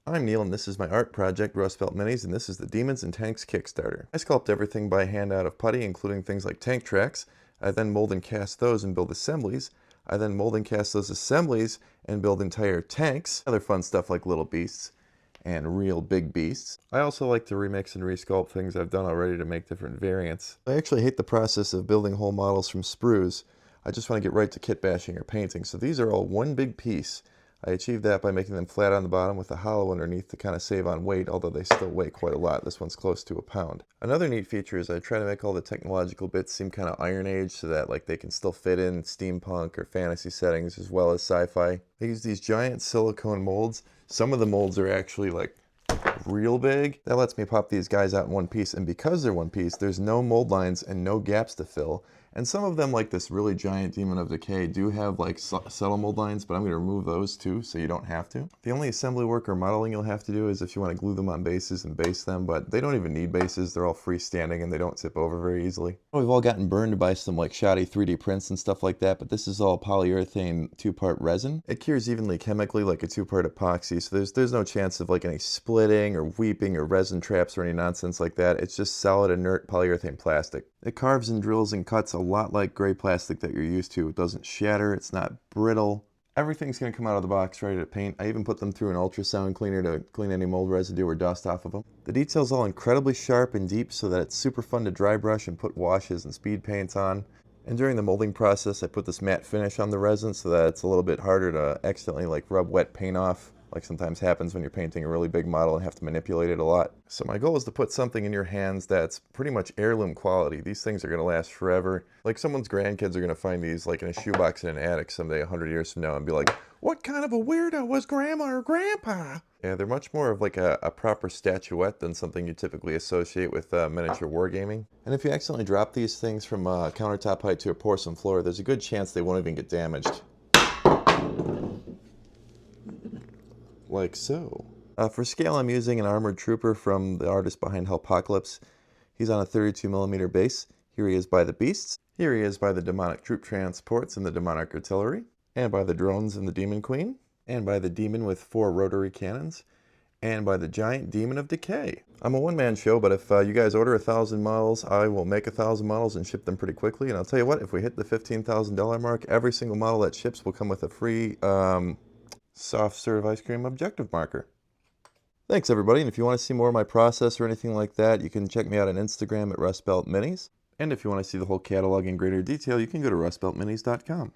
I'm Neil and this is my art project, Rust Belt Minis, and this is the Demons and Tanks Kickstarter. I sculpt everything by hand out of putty, including things like tank tracks. I then mold and cast those and build assemblies. I then mold and cast those assemblies and build entire tanks. Other fun stuff like little beasts and real big beasts. I also like to remix and resculpt things I've done already to make different variants. I actually hate the process of building whole models from sprues. I just want to get right to kit bashing or painting. So these are all one big piece. I achieved that by making them flat on the bottom with a hollow underneath to kind of save on weight, although they still weigh quite a lot. This one's close to a pound. Another neat feature is I try to make all the technological bits seem kind of Iron Age so that like they can still fit in steampunk or fantasy settings as well as sci-fi. I use these giant silicone molds. Some of the molds are actually like real big. That lets me pop these guys out in one piece, and because they're one piece, there's no mold lines and no gaps to fill. And some of them, like this really giant Demon of Decay, do have like subtle mold lines, but I'm going to remove those too so you don't have to. The only assembly work or modeling you'll have to do is if you want to glue them on bases and base them, but they don't even need bases. They're all freestanding and they don't tip over very easily. We've all gotten burned by some like shoddy 3D prints and stuff like that, but this is all polyurethane 2-part resin. It cures evenly chemically like a 2-part epoxy, so there's no chance of like any splitting or weeping or resin traps or any nonsense like that. It's just solid inert polyurethane plastic. It carves and drills and cuts a lot like gray plastic that you're used to. It doesn't shatter, it's not brittle. Everything's going to come out of the box ready to paint. I even put them through an ultrasound cleaner to clean any mold residue or dust off of them. The detail's all incredibly sharp and deep so that it's super fun to dry brush and put washes and speed paints on. And during the molding process, I put this matte finish on the resin so that it's a little bit harder to accidentally like rub wet paint off, like sometimes happens when you're painting a really big model and have to manipulate it a lot. So my goal is to put something in your hands that's pretty much heirloom quality. These things are going to last forever. Like someone's grandkids are going to find these like in a shoebox in an attic someday 100 years from now and be like, what kind of a weirdo was grandma or grandpa? Yeah, they're much more of like a proper statuette than something you typically associate with miniature wargaming. And if you accidentally drop these things from countertop height to a porcelain floor, there's a good chance they won't even get damaged. Like so. For scale, I'm using an armored trooper from the artist behind Hellpocalypse. He's on a 32mm base. Here he is by the beasts. Here he is by the demonic troop transports and the demonic artillery. And by the drones and the demon queen. And by the demon with 4 rotary cannons. And by the giant Demon of Decay. I'm a one-man show, but if you guys order 1,000 models, I will make 1,000 models and ship them pretty quickly. And I'll tell you what, if we hit the $15,000 mark, every single model that ships will come with a free soft serve ice cream objective marker. Thanks everybody, and if you want to see more of my process or anything like that, you can check me out on Instagram at Rust Belt Minis. And if you want to see the whole catalog in greater detail, you can go to rustbeltminis.com.